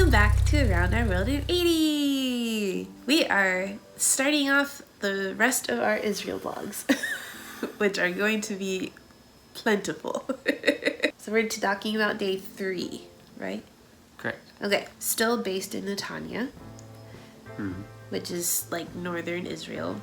Welcome back to Around Our World in 80! We are starting off the rest of our Israel vlogs, which are going to be plentiful. So we're talking about day 3, right? Correct. Okay, still based in Netanya, which is like northern Israel.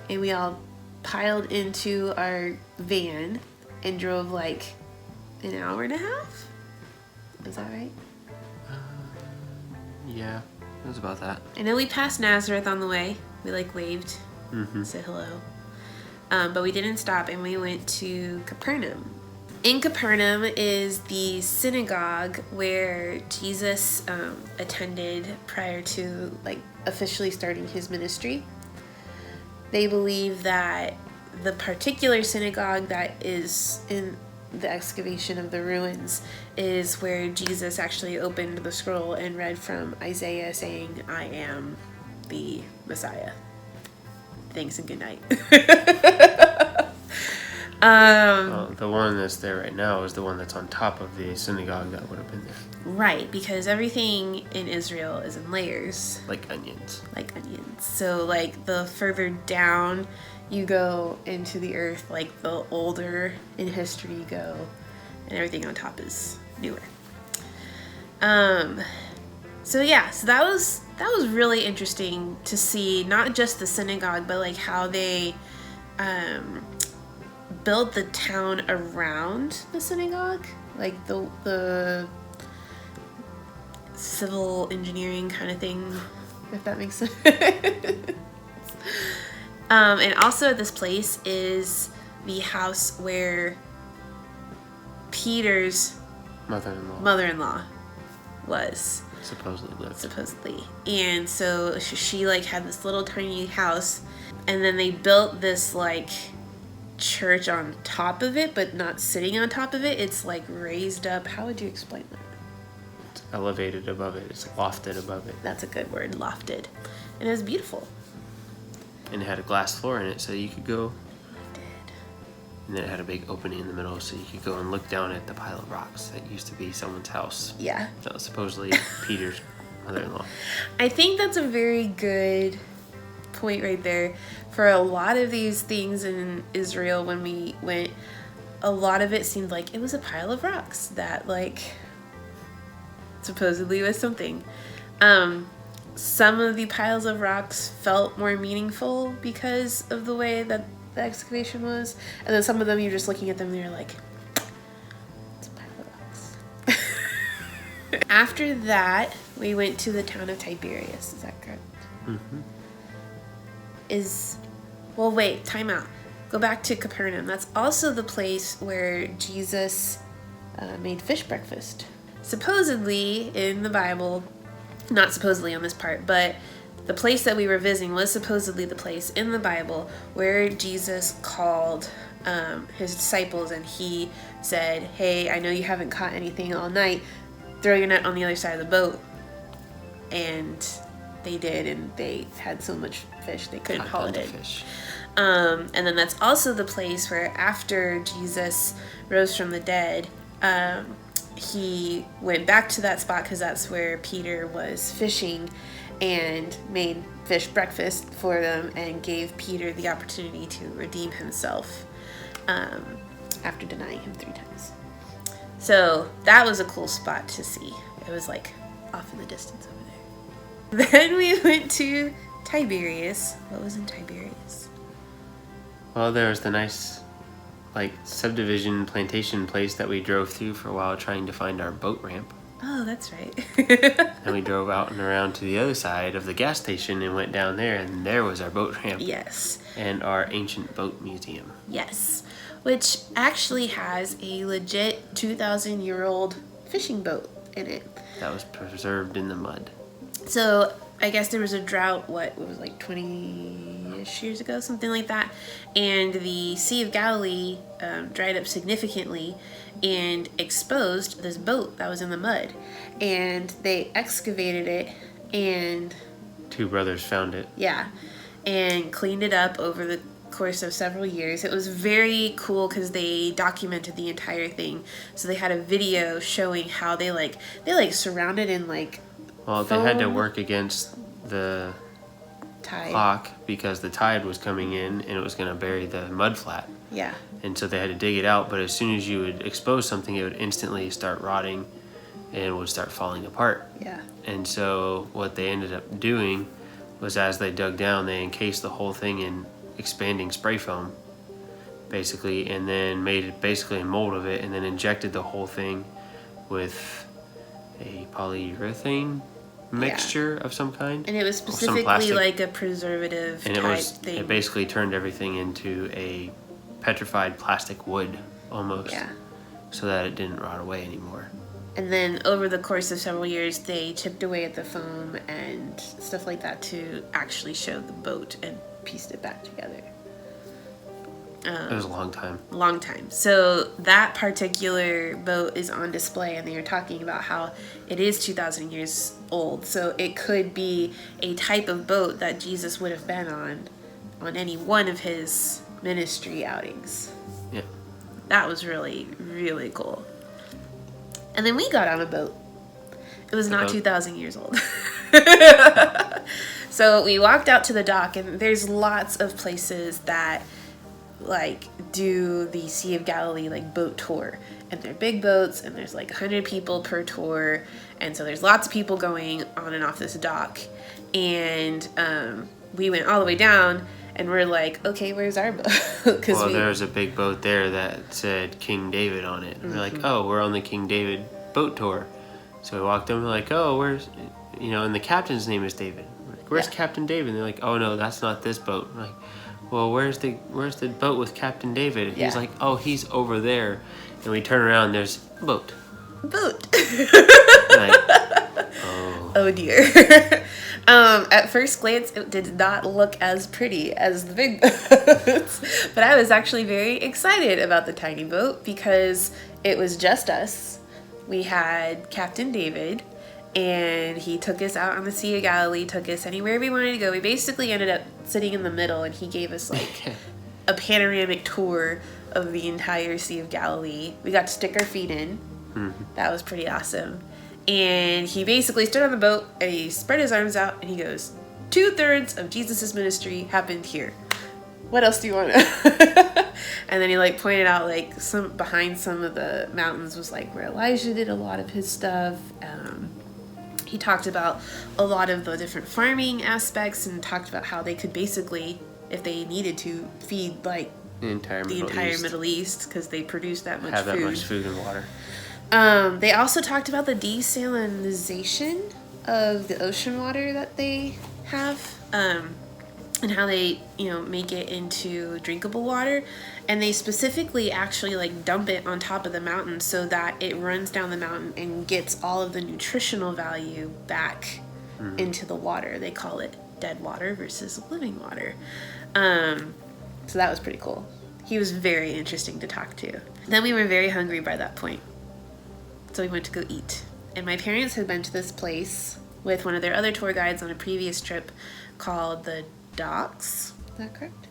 And we all piled into our van and drove like an hour and a half? Is that right? Yeah, it was about that. I know we passed Nazareth on the way. We like waved, said hello. But we didn't stop and we went to Capernaum. In Capernaum is the synagogue where Jesus attended prior to like officially starting his ministry. They believe that the particular synagogue that is in the excavation of the ruins is where Jesus actually opened the scroll and read from Isaiah saying, "I am the Messiah. Thanks and good night." Well, the one that's there right now is the one that's on top of the synagogue that would have been there. Right, because everything in Israel is in layers. Like onions. Like onions. So like the further down you go into the earth, like the older in history you go, and everything on top is newer. So that was really interesting to see, not just the synagogue, but like how they built the town around the synagogue, like the civil engineering kind of thing, if that makes sense. And also at this place is the house where Peter's mother-in-law was supposedly. And so she like had this little tiny house, and then they built this like church on top of it, but not sitting on top of it. It's like raised up. How would you explain that? It's elevated above it. It's lofted above it. That's a good word, lofted. And it was beautiful. And it had a glass floor in it, so you could go. It did. And then it had a big opening in the middle, so you could go and look down at the pile of rocks that used to be someone's house. Yeah. That was supposedly Peter's mother-in-law. I think that's a very good point right there. For a lot of these things in Israel, when we went, a lot of it seemed like it was a pile of rocks that like supposedly was something. Some of the piles of rocks felt more meaningful because of the way that the excavation was, and then some of them you're just looking at them and you're like, it's a pile of rocks. After that, we went to the town of Tiberias. Is that correct? Well, wait, time out. Go back to Capernaum. That's also the place where Jesus made fish breakfast. Supposedly, in the Bible, not supposedly on this part, but the place that we were visiting was supposedly the place in the Bible where Jesus called his disciples, and he said, "Hey, I know you haven't caught anything all night. Throw your net on the other side of the boat." And they did, and they had so much fish they couldn't haul it in. And then that's also the place where after Jesus rose from the dead, he went back to that spot because that's where Peter was fishing, and made fish breakfast for them and gave Peter the opportunity to redeem himself after denying him 3 times. So that was a cool spot to see. It was like off in the distance over there. Then we went to Tiberias. What was in Tiberias? Well, there was the nice like subdivision plantation place that we drove through for a while trying to find our boat ramp. Oh, that's right. And we drove out and around to the other side of the gas station and went down there, and there was our boat ramp. Yes. And our ancient boat museum. Yes. Which actually has a legit 2,000-year-old fishing boat in it. That was preserved in the mud. So I guess there was a drought, it was like 20-ish years ago, something like that. And the Sea of Galilee dried up significantly and exposed this boat that was in the mud. And they excavated it, and 2 brothers found it. Yeah. And cleaned it up over the course of several years. It was very cool because they documented the entire thing. So they had a video showing how they surrounded in like Well, they had to foam work against the tide. clock because the tide was coming in and it was going to bury the mud flat. Yeah. And so they had to dig it out, but as soon as you would expose something, it would instantly start rotting and would start falling apart. Yeah. And so what they ended up doing was, as they dug down, they encased the whole thing in expanding spray foam, basically, and then made it basically a mold of it, and then injected the whole thing with a polyurethane mixture of some kind. And it was Or some specifically plastic. like a preservative And type thing. it basically turned everything into a petrified plastic wood almost. Yeah. So that it didn't rot away anymore. And then over the course of several years, they chipped away at the foam and stuff like that to actually show the boat and pieced it back together. It was a long time. Long time. So that particular boat is on display, and they were talking about how it is 2,000 years old. So it could be a type of boat that Jesus would have been on any one of his ministry outings. Yeah. That was really, really cool. And then we got on a boat. It was not 2,000 years old. So we walked out to the dock, and there's lots of places that like do the Sea of Galilee like boat tour, and they're big boats, and there's like 100 people per tour, and so there's lots of people going on and off this dock. And we went all the way down, and we're like, okay, where's our boat? Well, there was a big boat there that said King David on it. And we're like, oh, we're on the King David boat tour. So we walked in, we're like, oh, where's, and the captain's name is David. We're like, where's Captain David? And they're like, oh no, that's not this boat. We're like, well, where's the boat with Captain David? And he's like, oh, he's over there. And we turn around, there's a boat. Boat. Like, Oh dear. At first glance, it did not look as pretty as the big boats, but I was actually very excited about the tiny boat because it was just us. We had Captain David, and he took us out on the Sea of Galilee, took us anywhere we wanted to go. We basically ended up sitting in the middle, and he gave us like a panoramic tour of the entire Sea of Galilee. We got to stick our feet in. That was pretty awesome. And he basically stood on the boat, and he spread his arms out, and he goes, 2/3 of Jesus' ministry happened here. What else do you want to? And then he like pointed out like behind some of the mountains was like where Elijah did a lot of his stuff. He talked about a lot of the different farming aspects, and talked about how they could basically, if they needed to, feed like the entire Middle East because they produce that much have food. that much food and water. They also talked about the desalinization of the ocean water that they have, and how they, make it into drinkable water. And they specifically actually like dump it on top of the mountain so that it runs down the mountain and gets all of the nutritional value back into the water. They call it dead water versus living water. So that was pretty cool. He was very interesting to talk to. Then we were very hungry by that point. So we went to go eat. And my parents had been to this place with one of their other tour guides on a previous trip called the Docks. Is that correct?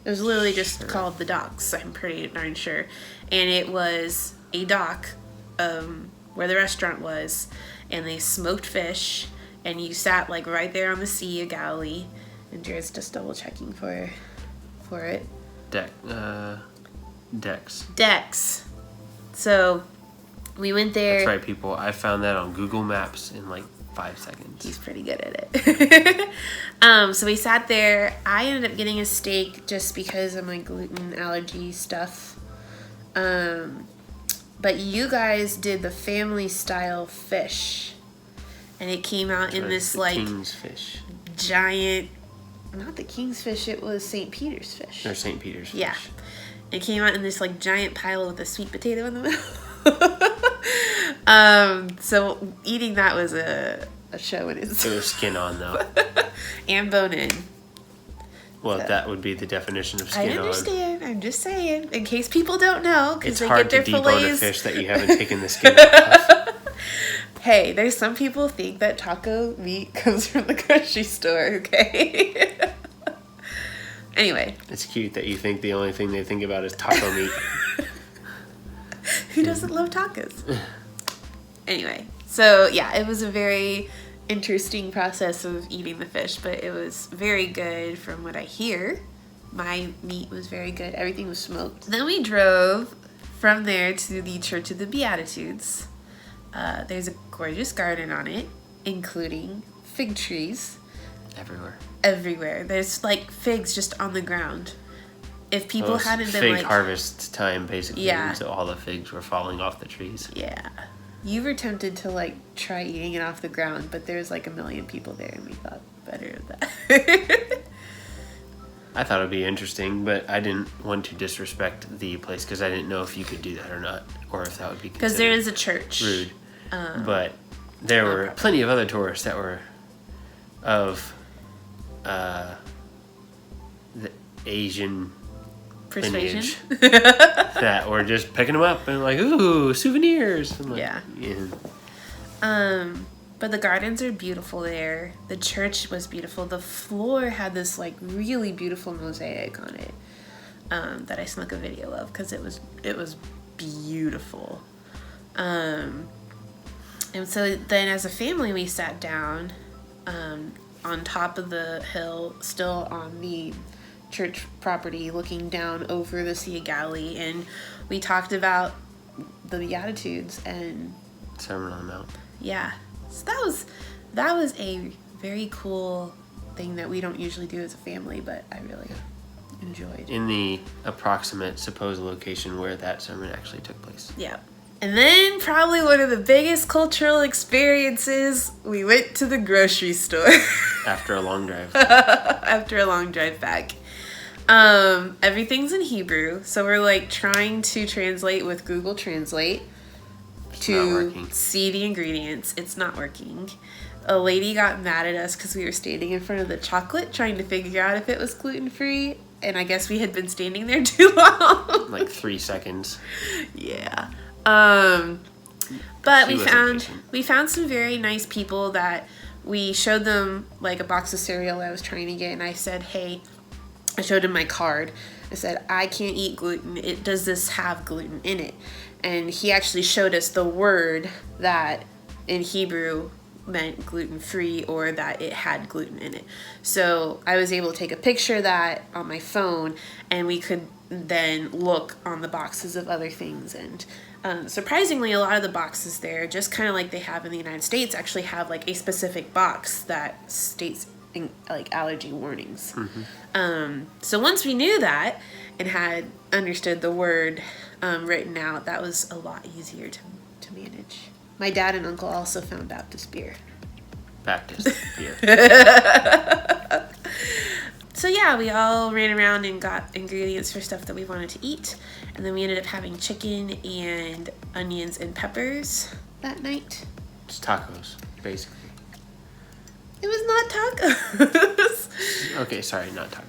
It was literally just called the Docks, I'm pretty darn sure. And it was a dock where the restaurant was, and they smoked fish, and you sat like right there on the Sea of Galilee. And Jared's just double checking for it. Decks. So we went there. That's right, people. I found that on Google Maps in like 5 seconds. He's pretty good at it. So we sat there. I ended up getting a steak just because of my gluten allergy stuff. But you guys did the family style fish. And it came out in this like King's fish. Giant, not the King's fish, it was St. Peter's fish. Or St. Peter's fish. Yeah. It came out in this like giant pile with a sweet potato in the middle. So eating that was a show in itself. It was skin on though. And bone in. Well, So. that would be the definition of skin I on. understand. I'm just saying, in case people don't know, because It's they hard get to their debone a fillets. fish that you haven't taken the skin off. Hey, there's some people think that taco meat comes from the grocery store. Okay. Anyway, It's cute that you think the only thing they think about is taco meat. who doesn't love tacos? Anyway, So yeah, it was a very interesting process of eating the fish, but it was very good from what I hear. My meat was very good. Everything was smoked. Then we drove from there to the Church of the Beatitudes. There's a gorgeous garden on it, including fig trees. Everywhere. There's like figs just on the ground. If people hadn't been fig like harvest time, basically. Yeah. So all the figs were falling off the trees. Yeah. You were tempted to like try eating it off the ground, but there's like a million people there and we thought better of that. I thought it'd be interesting, but I didn't want to disrespect the place because I didn't know if you could do that or not, or if that would be Because there is a church. Rude. But there were plenty of other tourists that were of the Asian Persuasion. lineage that were just picking them up and like, ooh, souvenirs. I'm like, Yeah. yeah. But the gardens are beautiful there. The church was beautiful. The floor had this like really beautiful mosaic on it that I snuck a video of because it was beautiful. And so then as a family we sat down on top of the hill, still on the church property, looking down over the Sea of Galilee, and we talked about the Beatitudes and Sermon on the Mount. Yeah. So that was a very cool thing that we don't usually do as a family, but I really enjoyed. In the approximate supposed location where that sermon actually took place. Yeah. And then probably one of the biggest cultural experiences, we went to the grocery store. After a long drive. After a long drive back. Everything's in Hebrew, so we're like trying to translate with Google Translate to see the ingredients. It's not working. A lady got mad at us because we were standing in front of the chocolate trying to figure out if it was gluten-free, and I guess we had been standing there too long. Like 3 seconds. Yeah. But we found some very nice people that we showed them like a box of cereal I was trying to get, and I said, hey, I showed him my card. I said, I can't eat gluten. Does this have gluten in it? And he actually showed us the word that in Hebrew meant gluten-free or that it had gluten in it. So I was able to take a picture of that on my phone, and we could then look on the boxes of other things. And surprisingly, a lot of the boxes there, just kind of like they have in the United States, actually have like a specific box that states like allergy warnings. Mm-hmm. So once we knew that and had understood the word written out, that was a lot easier to manage. My dad and uncle also found Baptist beer. Baptist beer. So yeah, we all ran around and got ingredients for stuff that we wanted to eat. And then we ended up having chicken and onions and peppers that night. It's tacos, basically. It was not tacos. Okay, sorry, not tacos.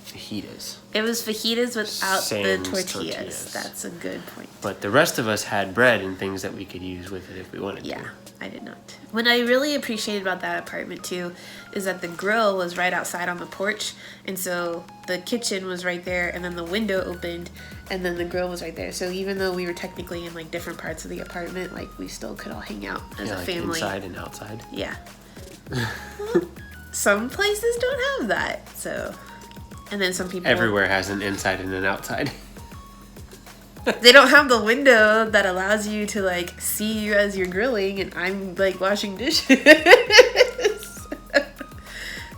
Fajitas. It was fajitas without Sans the tortillas. tortillas. That's a good point. But the rest of us had bread and things that we could use with it if we wanted Yeah, to. I did not. What I really appreciated about that apartment too is that the grill was right outside on the porch, and so the kitchen was right there, and then the window opened, and then the grill was right there. So even though we were technically in like different parts of the apartment, like we still could all hang out as a like family. Inside and outside. Yeah. Well, some places don't have that, so. And then some people. Everywhere has an inside and an outside. They don't have the window that allows you to like see you as you're grilling, and I'm like washing dishes.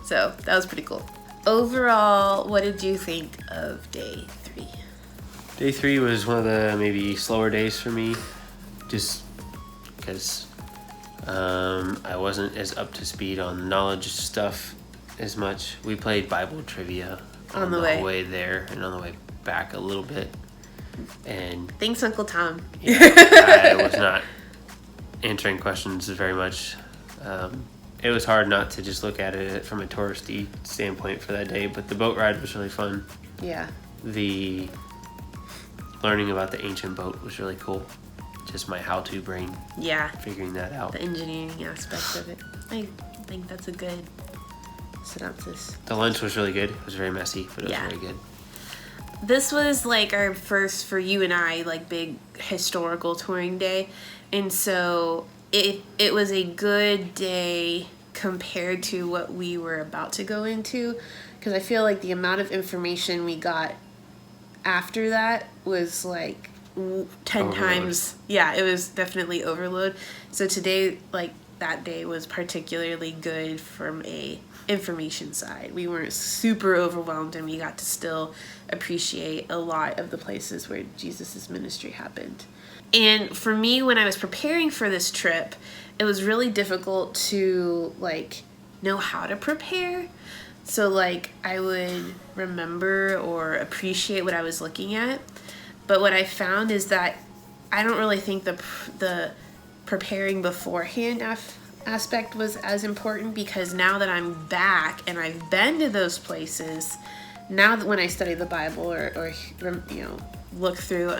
So that was pretty cool. Overall, what did you think of day 3? Day 3 was one of the maybe slower days for me, just because I wasn't as up to speed on knowledge stuff as much. We played Bible trivia on the way there and on the way back a little bit. And thanks, Uncle Tom. Yeah, I was not answering questions very much. It was hard not to just look at it from a touristy standpoint for that day, but the boat ride was really fun. Yeah. The learning about the ancient boat was really cool. Just my how-to brain. Yeah. Figuring that out. The engineering aspect of it. I think that's a good synopsis. The lunch was really good. It was very messy, but it was very good. This was like our first, for you and I, like big historical touring day. And so it was a good day compared to what we were about to go into, because I feel like the amount of information we got after that was like 10 Overload. times. Yeah, it was definitely overload. So today, like, that day was particularly good from a information side. We weren't super overwhelmed, and we got to still appreciate a lot of the places where Jesus's ministry happened. And for me, when I was preparing for this trip, it was really difficult to like know how to prepare. So like I would remember or appreciate what I was looking at. But what I found is that I don't really think the preparing beforehand aspect was as important, because now that I'm back and I've been to those places, now that when I study the Bible or you know, look through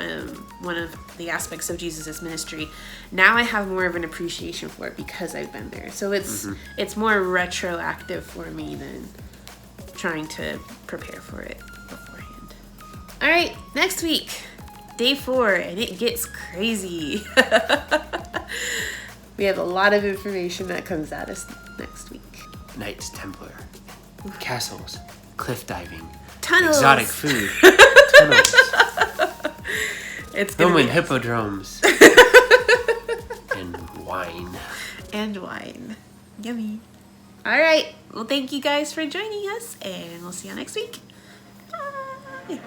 one of the aspects of Jesus's ministry, now I have more of an appreciation for it because I've been there. So it's more retroactive for me than trying to prepare for it beforehand. All right, next week, day 4, and it gets crazy. We have a lot of information that comes at us next week. Knights Templar, castles, cliff diving, Tunnels. exotic food, tunnels, It's gonna Roman be hippodromes, and wine. and wine. Yummy. All right. Well, thank you guys for joining us, and we'll see you next week. Bye.